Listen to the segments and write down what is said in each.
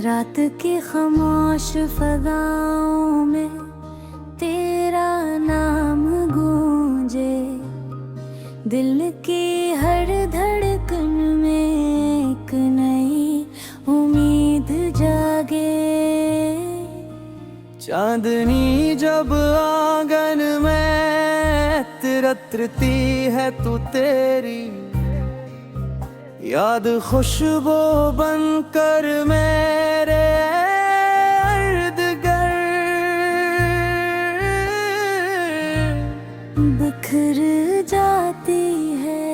रात की खामोश फज़ाओं में तेरा नाम गूंजे, दिल की हर धड़कन में एक नई उम्मीद जागे। चांदनी जब आंगन में तिरतरती है तू तेरी याद खुशबू बनकर मेरे इर्द गिर्द बिखर जाती है।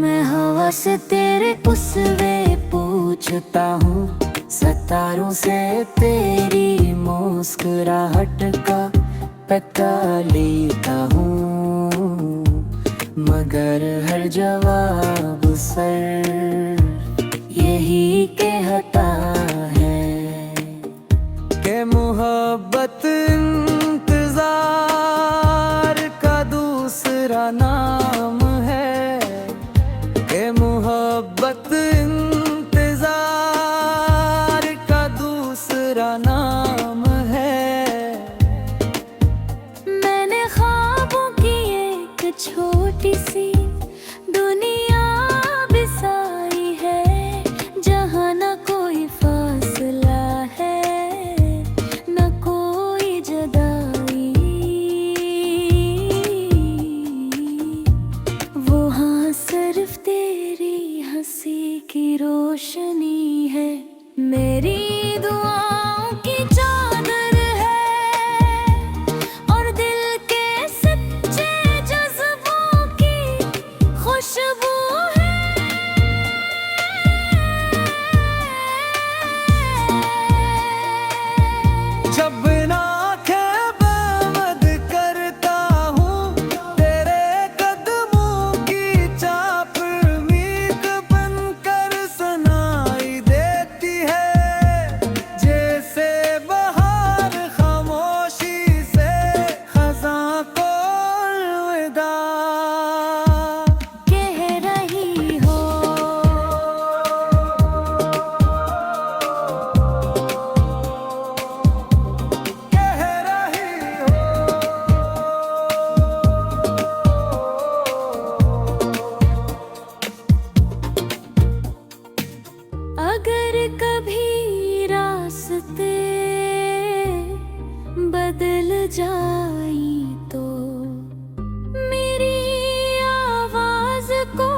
मैं हवा से तेरे उस वे पूछता हूँ, सितारों से तेरी मुस्कुराहट का पता लेता हूँ, मगर हर जवाब सर यही कहता है कि मोहब्बत इंतजार का दूसरा नाम है, कि मोहब्बत इंतजार का दूसरा नाम है। मैंने ख्वाबों की एक छोटी सी दुनिया बसाई है, जहाँ न कोई फासला है न कोई जुदाई। वहाँ सिर्फ तेरी हंसी की रोशनी है, मेरी दुआओं की चादर है और दिल के सच्चे जज्बों की खुशबू है। जब आँखें बंद करता हूँ तेरे कदमों की चाप उम्मीद बनकर सुनाई देती है, जैसे बहार खामोशी से खज़ां को अलविदा कह रही हो। कह रही हो। अगर कभी रास्ते बदल जाई तो मेरी आवाज को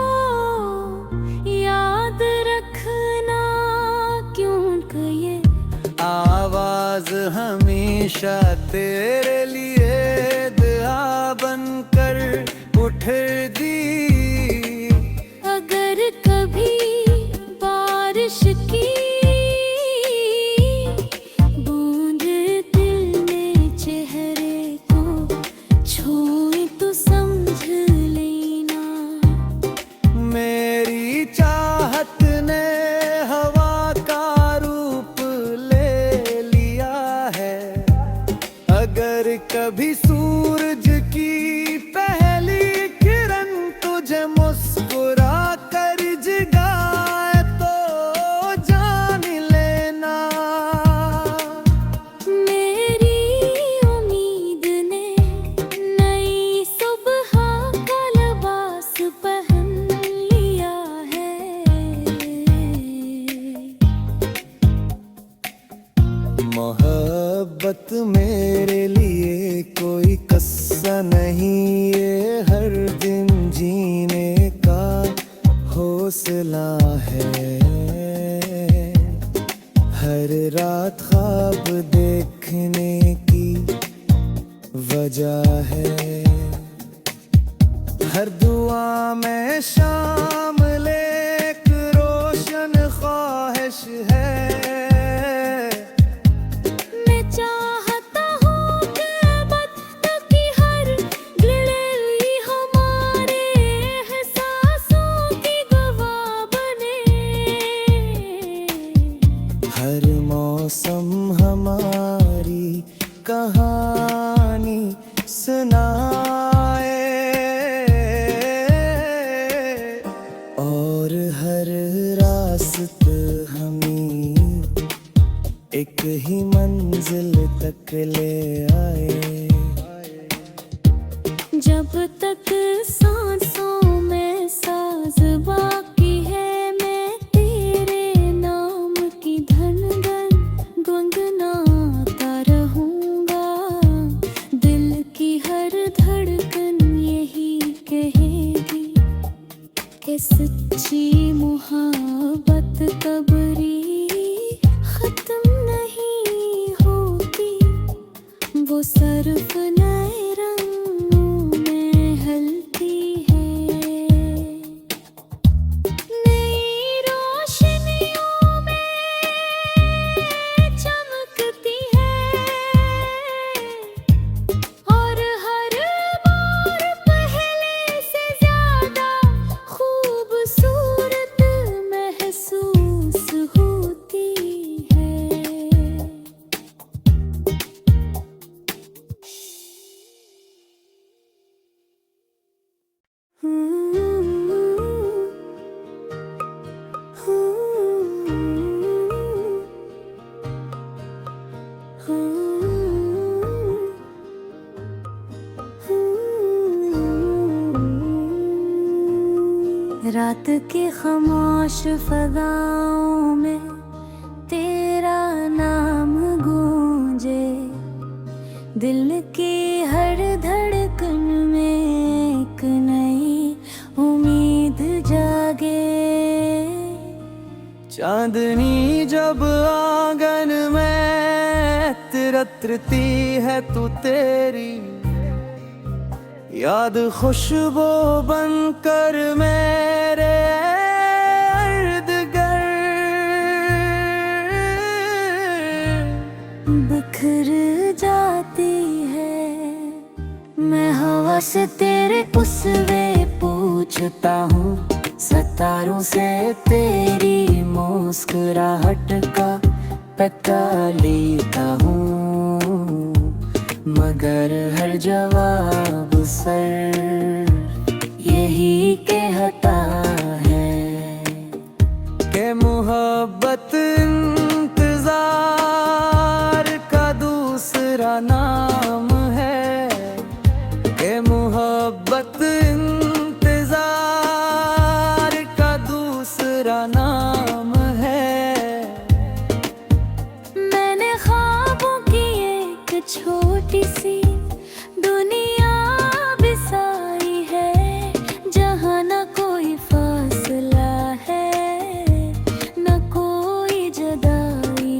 याद रखना, क्योंकि ये आवाज हमेशा तेरे लिए दुआ बनकर उठती। अगर कभी बारिश की बूंद दिल में चेहरे को छूए तो समझ लेना, मेरी चाहत ने हवा का रूप ले लिया है। अगर कभी सूरज की पहली किरण तुझे मुस्कुरा कर जगाए तो जान लेना, मेरी उम्मीद ने नई सुबह का लिबास पहन लिया है। मोहब्बत मेरे लिए कोई किस्सा नहीं, ये हर दिन जीने का हौसला है, हर रात ख्वाब देखने की वजह है, हर दुआ में शामिल एक रोशन ख्वाहिश है। मैं चाहता हूँ कि अब तक की हर गिरवी हमारे एहसासों की गवाह बने। मौसम हमारी कहानी सुनाए, और हर रास्त हमें एक ही मंजिल तक ले आए। जब तक सांसों में साज बाकी है, मैं तेरे नाम की धन धन गुनगुनाता रहूंगा। दिल की हर धड़कन यही कहेगी कि सच्ची मोहब्बत कबरी खत्म नहीं होती। वो सर्फ नए रंगों में हलती है, नई रोशनियों में चमकती है, और हर बार पहले से ज्यादा खूबसूरत महसूस होती है। रात की खामोश फज़ाओं में तेरा नाम गूंजे, दिल की हर धड़कन में एक नई उम्मीद जागे। चांदनी जब आंगन में तिरतरती है तू, तेरी याद खुशबू बनकर मेरे इर्द गिर्द बिखर जाती है। मैं हवा से तेरे उसवे पूछता हूँ, सितारों से तेरी मुस्कुराहट का पता लेता हूँ, मगर हर जवाब सर यही कहता है कि मोहब्बत इंतजार का दूसरा नाम है, कि मोहब्बत इंतजार का दूसरा नाम है। मैंने ख्वाबों की एक छोटी सी दुनिया बसाई है, जहाँ न कोई फासला है, न कोई जुदाई।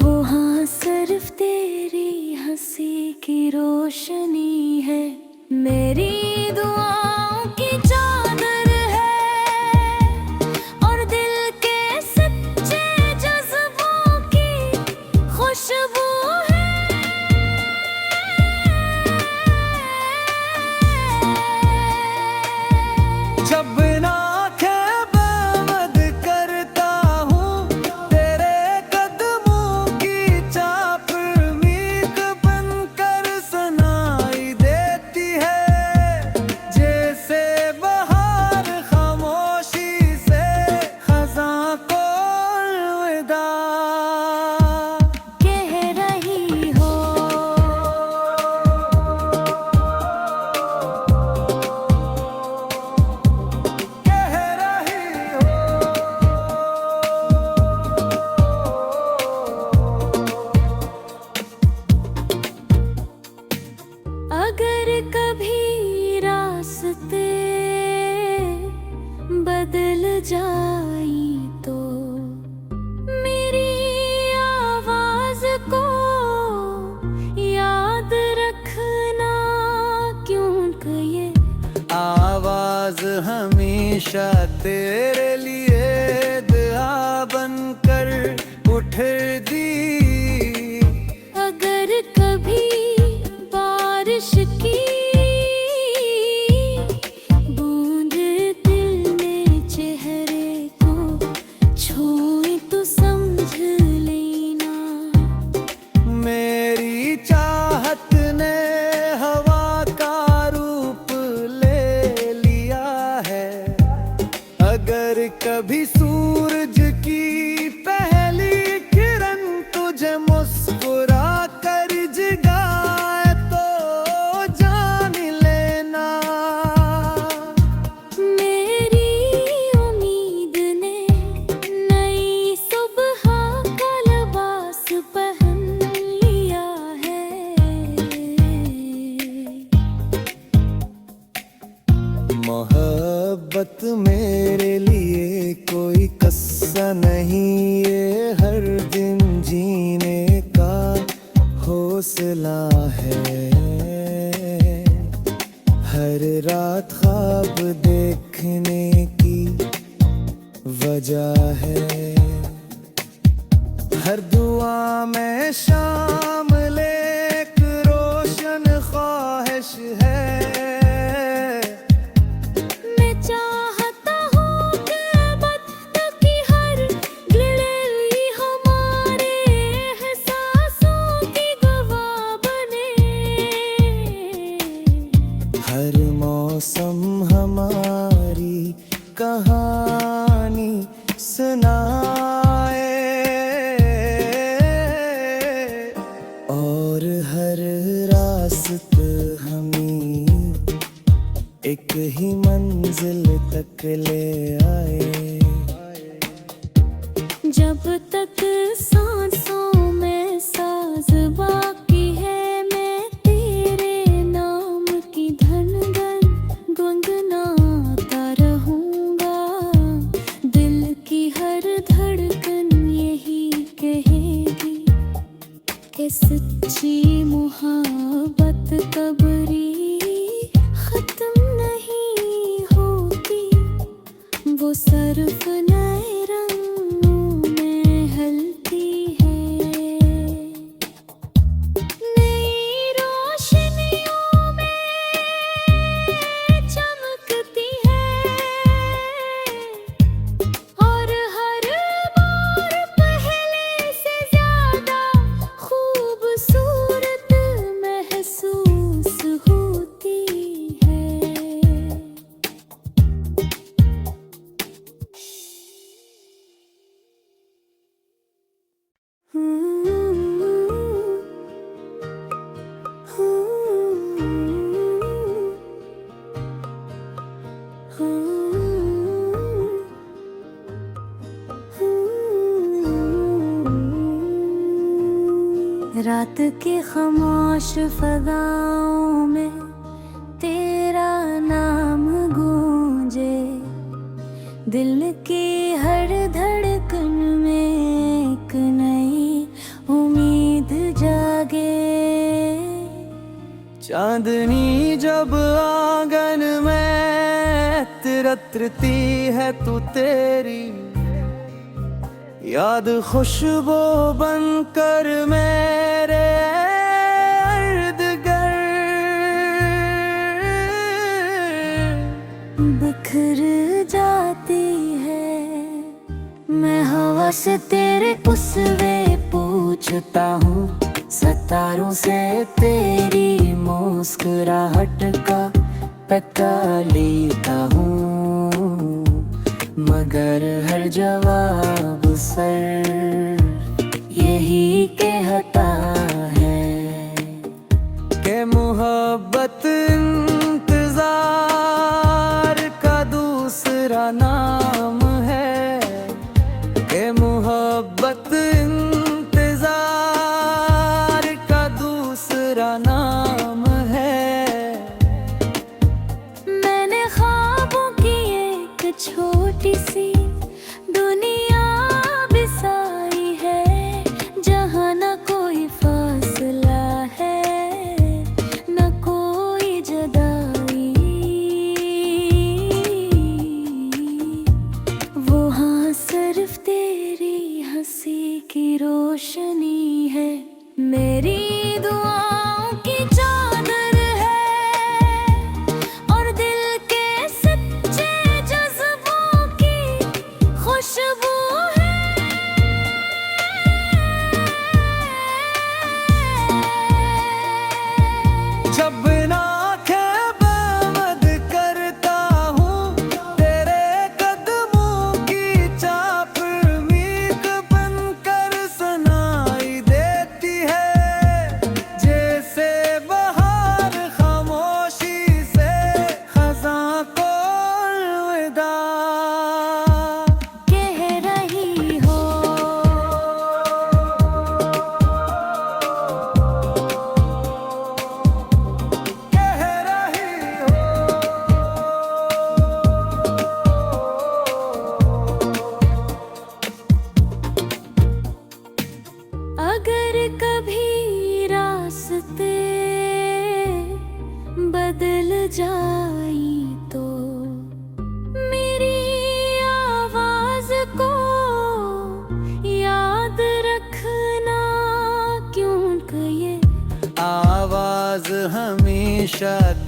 वो हाँ सिर्फ तेरी हंसी की रोशनी है, मेरी दुआओं की चादर है, और दिल के सच्चे जज्बों की खुशबू है। जब आँखें बंद करता हूँ, तेरे कदमों की चाप मीक बनकर सुनाई देती है। जैसे बहार खामोशी से खज़ां को अलविदा कह रही हो, कह रही हो। अगर कभी रास्ते बदल जाई तो मेरी आवाज को याद रखना, क्योंकि ये आवाज हमेशा तेरे लिए दुआ बनकर उठती। अगर कभी बारिश की बूंद दिल में चेहरे को कभी सूरज की पहली किरण तुझे मुस्कुरा कर जगाए तो जान लेना। मेरी उम्मीद ने नई सुबह का लिबास पहन लिया है। मोहब्बत मेरे लिए कोई कस्सा नहीं, ये हर दिन जीने का हौसला है। हर रात ख्वाब देखने की वजह है। हर दुआ में शामिल एक रोशन ख्वाहिश है। मैं चाहता हूँ कि अब तक की हर गिरली हमारे एहसासों की गवाह बने। हर मौसम हमारी कहानी सुनाए और हर रास्त हमें एक ही मंजिल तक ले आए। जब तक सांसों में साज बाकी है, मैं तेरे नाम की धन धन गुनगुनाता रहूंगा। दिल की हर धड़कन यही कहेगी कि सच्ची मोहब्बत कबरी खत्म नहीं होती। वो सर्फ नए रंगों में हलती है। नई रोशनियों में चमकती है और हर बार पहले से ज्यादा खूबसूरत महसूस होती है। रात के खामोश फज़ाओं में तेरा नाम गूंजे। दिल की हर धड़कन में एक नई उम्मीद जागे। चांदनी जब आंगन में तिरतरती है तू तेरी याद खुशबू बनकर मेरे इर्द गिर्द बिखर जाती है। मैं हवा से तेरे उसवे पूछता हूँ, सितारों से तेरी मुस्कुराहट का पता लेता हूँ। मगर हर जवाब सर यही कहता है कि मोहब्बत इंतजार का दूसरा नाम है। कि मोहब्बत इंतजार का दूसरा नाम है। मैंने ख्वाबों की एक छोटी सी दुनिया बिसा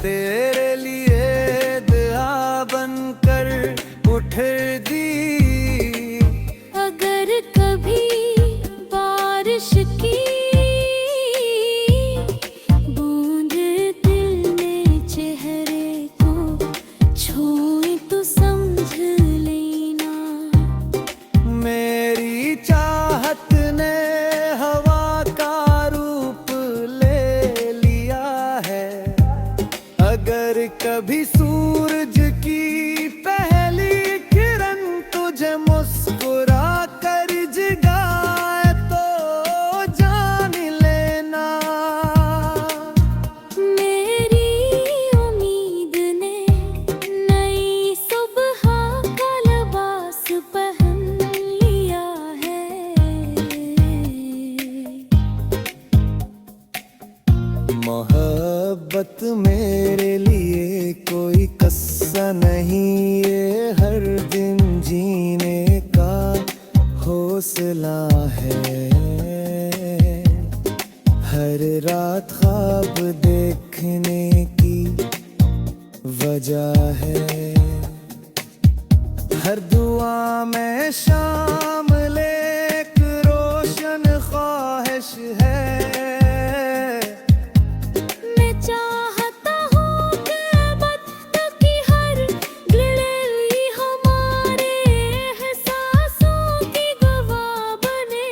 तेरे लिए दुआ बनकर उठ दी। अगर कभी बारिश की बूंद दिल में चेहरे को छुए तो समझ लेना। मेरी चाहत ने हवा का रूप ले लिया है। अगर कभी सूरज की पहली किरण तुझे मुस्कुरा कर जगाए तो जान लेना। मेरी उम्मीद ने नई सुबह का लिबास पहन लिया है। मोहब्बत मेरे लिए कोई कस्सा नहीं, ये हर दिन जीने का हौसला है। हर रात ख्वाब देखने की वजह है। हर दुआ में शामिल एक रोशन ख्वाहिश है। मैं चाहता हूँ कि वक्त की हर गिड़ली हमारे एहसासों की गवाह बने।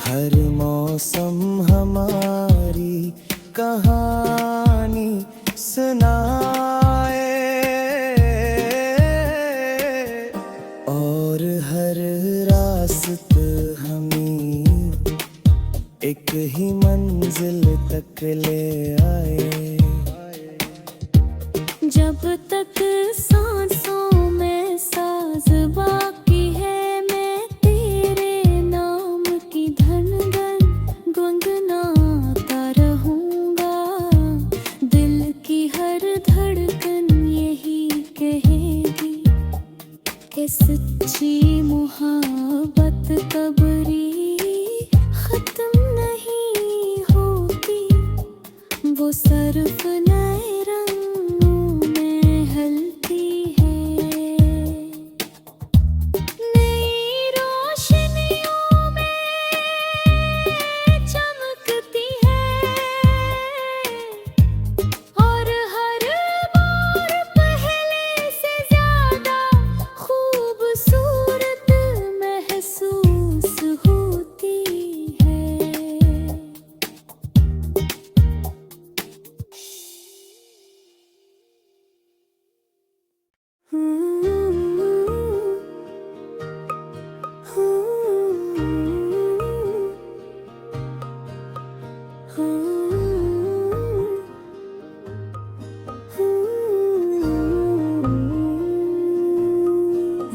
हर मौसम हमारी कहानी सुनाए और हर रास्त हमें एक ही मंजिल तक ले आए। जब तक सांसों में साज बाकी है, मैं तेरे नाम की धन धन गुनगुनाता रहूंगा। दिल की हर धड़कन यही कहेगी कि सच्ची मोहब्बत कबरी खत्म नहीं होती। वो सर्फ नए रंगों में हलती है। नई रोशनियों में चमकती है और हर बार पहले से ज्यादा खूबसूरत महसूस होती है।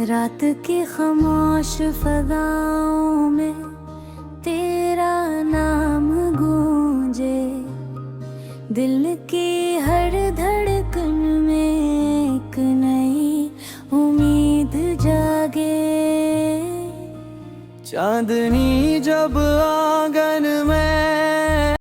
रात की खामोश फजाओं में तेरा नाम गूंजे। दिल की हर धड़कन में एक नई उम्मीद जागे। चांदनी जब आंगन